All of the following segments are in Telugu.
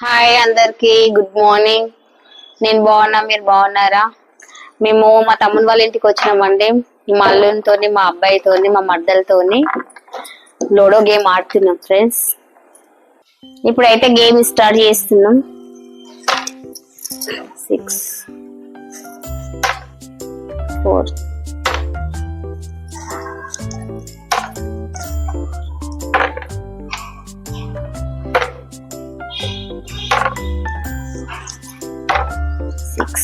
హాయ్ అందరికి గుడ్ మార్నింగ్. నేను బాగున్నా, మీరు బాగున్నారా? మేము మా తమ్ముడు వాళ్ళ ఇంటికి వచ్చినామండి. మా అల్లునితోని, మా అబ్బాయితోని, మా మర్దలతోని లూడో గేమ్ ఆడుతున్నాం ఫ్రెండ్స్. ఇప్పుడైతే గేమ్ స్టార్ట్ చేస్తున్నాం. 6 4 6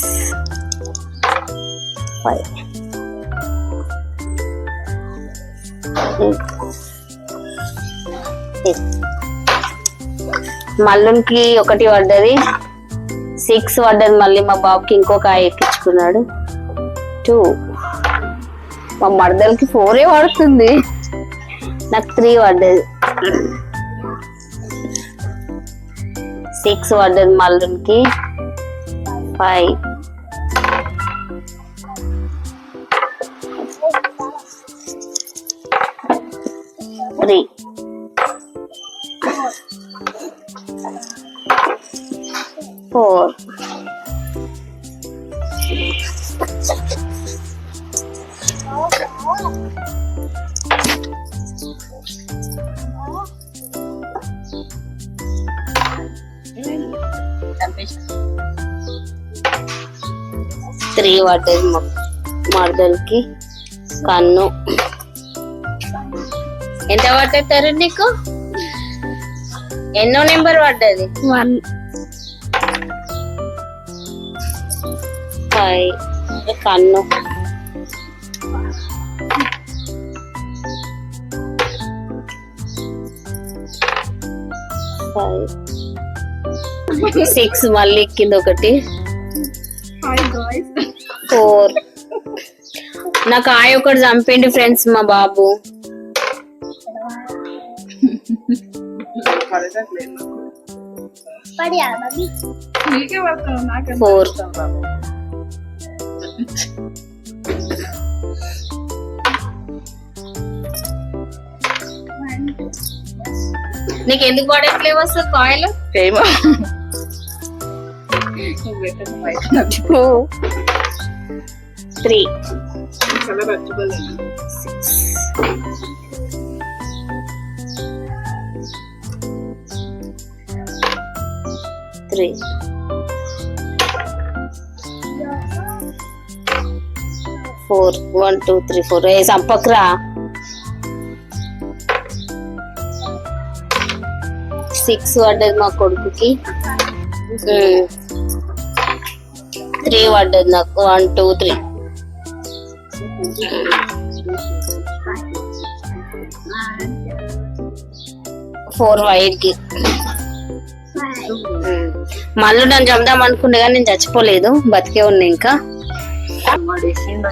5 8 మల్లునికి ఒకటి పడ్డది, 6 పడ్డది. మళ్ళీ మా బాబుకి ఇంకొక ఎక్కించుకున్నాడు 2. మా మర్దలకి 4 పడుతుంది, నాకు 3 పడ్డది. 6 పడ్డది మల్లునికి. 5 3 4 3 పడ్డది మర్దలకి. కన్ను ఎంత పడ్డారు నీకు? ఎన్నో నెంబర్ పడ్డది? 1. 5 కన్ను. 6 మళ్ళీ ఎక్కింది ఒకటి. 4 నాకు ఒకటి చంపండి ఫ్రెండ్స్ మా బాబు. 4 నీకు ఎందుకు పడట్లేవు అసలు కాయలు? 3 3 4 1 2 3 4 ఏ సంపక్రా. 6 పడ్డది మా కొడుకుకి. 3 పడ్డది నాకు. 1 2 3 4 వైట్కి. మళ్ళీ నన్ను చంపుదాం అనుకునే కానీ నేను చచ్చిపోలేదు, బతికే ఉన్నా. ఇంకా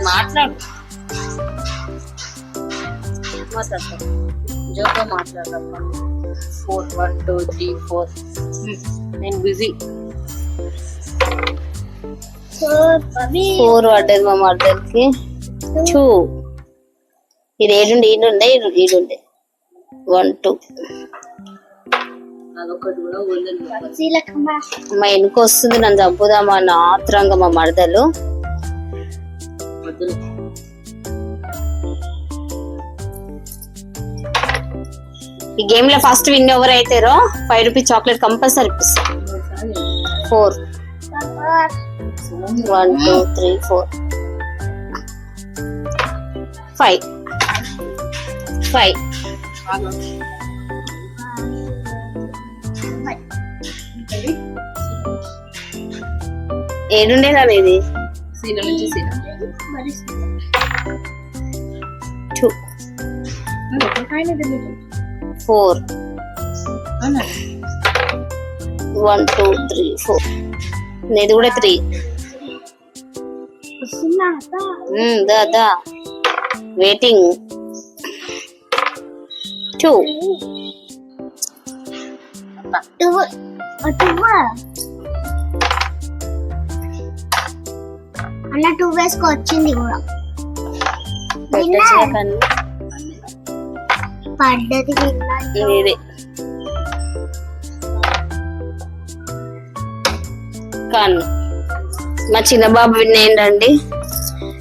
మాట్లాడు జోగా మాట్లాడతా. 4 1 2 3 4 నేను బిజీ. 4 పడ్డది మా మర్దలకి. 2 ఇది ఏడుండే ఈడుండే 1 2 మా వెనుక వస్తుంది, నన్ను చంపుదామా అన్న ఆత్రంగా మా మరదలు. ఈ గేమ్ లో ఫస్ట్ విన్ ఎవరు అయితారో 5 రూపీస్ చాక్లెట్ కంపల్సరీ ఇప్పిస్తాం. 4 1 2 3 4 5 5 ఏడుండేదా ఇది? 2 4 1 2 3 4 ఇది కూడా 3. దా వెయిటింగ్. 2 అన్న 2 వేసుకో వచ్చింది కూడా. పడ్డది. 1. మా చిన్న బాబు ఏంటండి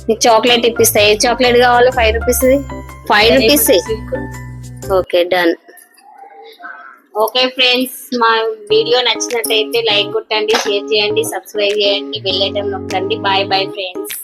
నీకు చాక్లెట్ ఇప్పిస్తా. ఏ చాక్లెట్ కావాలో 5 rupees 5 rupees. Okay done. Okay friends, మా వీడియో నచ్చినట్టయితే లైక్ కొట్టండి, షేర్ చేయండి, సబ్స్క్రైబ్ చేయండి, బెల్ ఐకాన్ నొక్కండి. Bye bye friends.